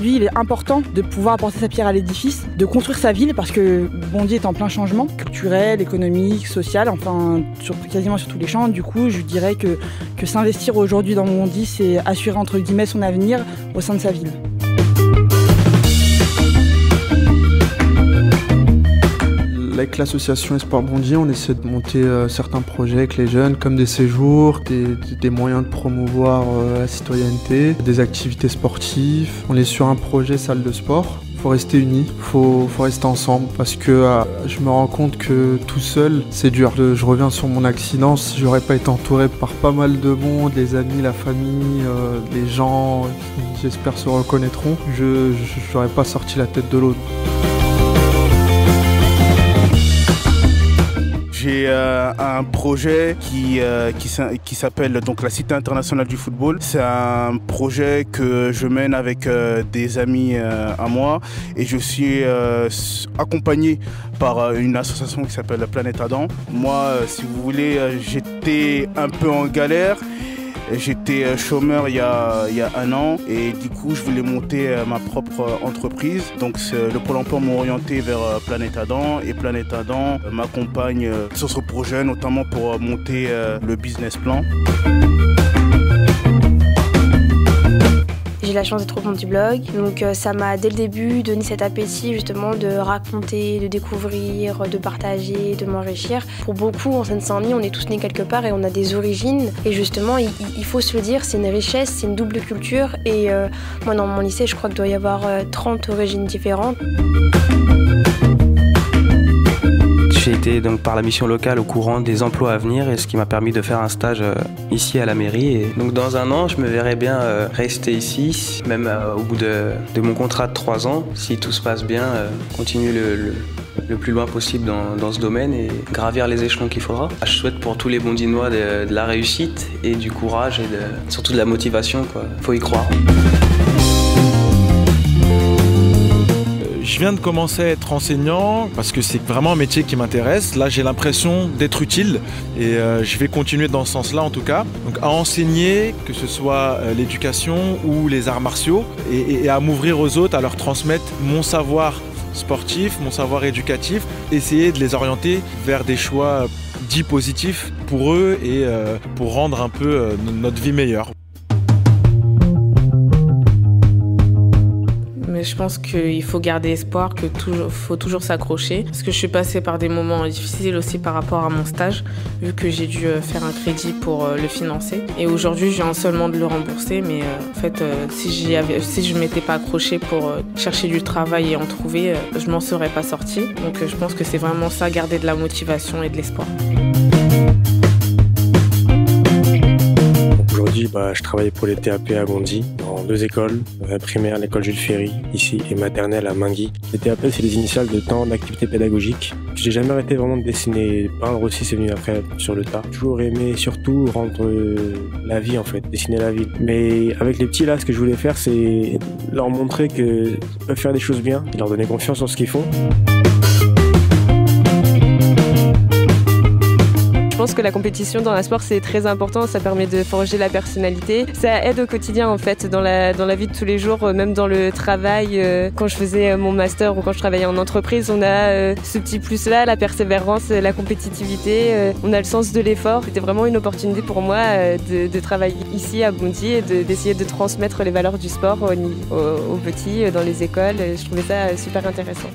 aujourd'hui, il est important de pouvoir apporter sa pierre à l'édifice, de construire sa ville, parce que Bondy est en plein changement, culturel, économique, social, enfin quasiment sur tous les champs. Du coup, je dirais que s'investir aujourd'hui dans Bondy, c'est assurer entre guillemets son avenir au sein de sa ville. Avec l'association Espoir Bondy, on essaie de monter certains projets avec les jeunes, comme des séjours, des moyens de promouvoir la citoyenneté, des activités sportives. On est sur un projet salle de sport. Faut rester unis, faut rester ensemble, parce que je me rends compte que tout seul, c'est dur. Je reviens sur mon accident, si j'aurais pas été entouré par pas mal de monde, les amis, la famille, les gens qui, j'espère, se reconnaîtront, je n'aurais pas sorti la tête de l'eau. J'ai un projet qui s'appelle donc la Cité internationale du football. C'est un projet que je mène avec des amis à moi et je suis accompagné par une association qui s'appelle la Planète Adam. Moi, si vous voulez, j'étais un peu en galère. J'étais chômeur il y a 1 an et du coup je voulais monter ma propre entreprise. Donc le Pôle emploi m'a orienté vers Planète Adam et Planète Adam m'accompagne sur ce projet, notamment pour monter le business plan. J'ai la chance d'être au fond du blog, donc ça m'a dès le début donné cet appétit justement de raconter, de découvrir, de partager, de m'enrichir. Pour beaucoup en Seine-Saint-Denis, on est tous nés quelque part et on a des origines et justement il faut se le dire, c'est une richesse, c'est une double culture et moi dans mon lycée je crois qu'il doit y avoir 30 origines différentes. J'ai été donc par la mission locale au courant des emplois à venir et ce qui m'a permis de faire un stage ici à la mairie. Et donc dans 1 an, je me verrais bien rester ici, même au bout de mon contrat de 3 ans, si tout se passe bien, continuer le plus loin possible dans ce domaine et gravir les échelons qu'il faudra. Je souhaite pour tous les Bondinois de la réussite et du courage et surtout de la motivation, quoi. Faut y croire. Je viens de commencer à être enseignant parce que c'est vraiment un métier qui m'intéresse. Là, j'ai l'impression d'être utile et je vais continuer dans ce sens-là en tout cas. Donc à enseigner, que ce soit l'éducation ou les arts martiaux et à m'ouvrir aux autres, à leur transmettre mon savoir sportif, mon savoir éducatif, essayer de les orienter vers des choix dits positifs pour eux et pour rendre un peu notre vie meilleure. Mais je pense qu'il faut garder espoir, qu'il faut toujours s'accrocher. Parce que je suis passée par des moments difficiles aussi par rapport à mon stage, vu que j'ai dû faire un crédit pour le financer. Et aujourd'hui, je viens seulement de le rembourser, mais en fait, si je ne m'étais pas accrochée pour chercher du travail et en trouver, je m'en serais pas sortie. Donc je pense que c'est vraiment ça, garder de la motivation et de l'espoir. Aujourd'hui, je travaille pour les TAP à Bondy, dans 2 écoles, primaire, l'école Jules Ferry, ici, et maternelle à Mingui. Les TAP, c'est les initiales de temps d'activité pédagogique. J'ai jamais arrêté vraiment de dessiner. Peindre aussi, c'est venu après, sur le tas. J'ai toujours aimé, surtout, rendre la vie, en fait, dessiner la vie. Mais avec les petits, là, ce que je voulais faire, c'est leur montrer qu'ils peuvent faire des choses bien, et leur donner confiance en ce qu'ils font. Je pense que la compétition dans la sport c'est très important, ça permet de forger la personnalité. Ça aide au quotidien en fait, dans la vie de tous les jours, même dans le travail. Quand je faisais mon master ou quand je travaillais en entreprise, on a ce petit plus là, la persévérance, la compétitivité, on a le sens de l'effort. C'était vraiment une opportunité pour moi de travailler ici à Bondy et d'essayer de transmettre les valeurs du sport aux petits dans les écoles. Je trouvais ça super intéressant.